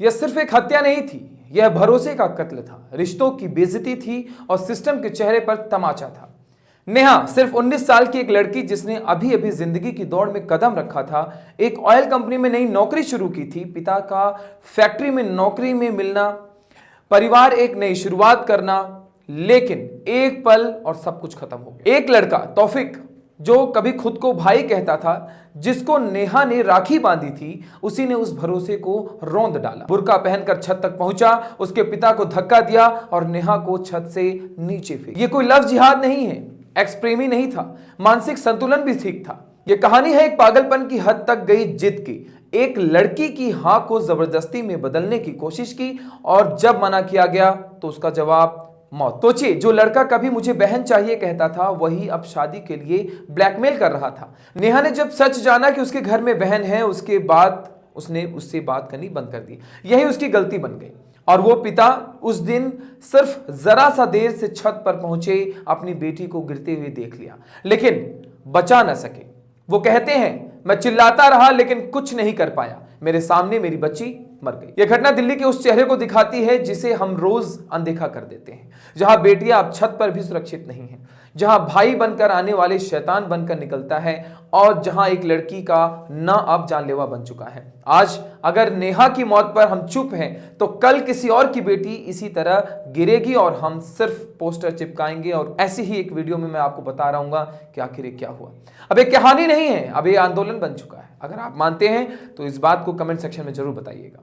यह सिर्फ एक हत्या नहीं थी, यह भरोसे का कत्ल था, रिश्तों की बेइज्जती थी और सिस्टम के चेहरे पर तमाचा था। नेहा सिर्फ 19 साल की एक लड़की जिसने अभी अभी जिंदगी की दौड़ में कदम रखा था, एक ऑयल कंपनी में नई नौकरी शुरू की थी, पिता का फैक्ट्री में नौकरी में मिलना, परिवार एक नई शुरुआत करना, लेकिन एक पल और सब कुछ खत्म हो गया। एक लड़का तौफिक जो कभी खुद को भाई कहता था, जिसको नेहा ने राखी बांधी थी, उसी ने उस भरोसे को रौंद डाला। बुर्का पहनकर छत तक पहुंचा, उसके पिता को धक्का दिया और नेहा को छत से नीचे फेंक। ये कोई लव जिहाद नहीं है, एक्स प्रेमी नहीं था, मानसिक संतुलन भी ठीक था। यह कहानी है एक पागलपन की हद तक गई जिद की। एक लड़की की हां को जबरदस्ती में बदलने की कोशिश की और जब मना किया गया तो उसका जवाब मौत। सोचिए, जो लड़का कभी मुझे बहन चाहिए कहता था, वही अब शादी के लिए ब्लैकमेल कर रहा था। नेहा ने जब सच जाना कि उसके घर में बहन है, उसके बाद उसने उससे बात करनी बंद कर दी। यही उसकी गलती बन गई और वो पिता उस दिन सिर्फ जरा सा देर से छत पर पहुंचे, अपनी बेटी को गिरते हुए देख लिया, लेकिन बचा न सके। वो कहते हैं, मैं चिल्लाता रहा लेकिन कुछ नहीं कर पाया, मेरे सामने मेरी बच्ची मर गई। यह घटना दिल्ली के उस चेहरे को दिखाती है जिसे हम रोज अनदेखा कर देते हैं, जहां बेटियां अब छत पर भी सुरक्षित नहीं हैं, जहां भाई बनकर आने वाले शैतान बनकर निकलता है और जहां एक लड़की का ना अब जानलेवा बन चुका है। आज अगर नेहा की मौत पर हम चुप हैं, तो कल किसी और की बेटी इसी तरह गिरेगी और हम सिर्फ पोस्टर चिपकाएंगे और ऐसी ही एक वीडियो में मैं आपको बता रहा हूं कि आखिर क्या हुआ। अब एक कहानी नहीं है, अब ये आंदोलन बन चुका है। अगर आप मानते हैं तो इस बात को कमेंट सेक्शन में जरूर बताइएगा।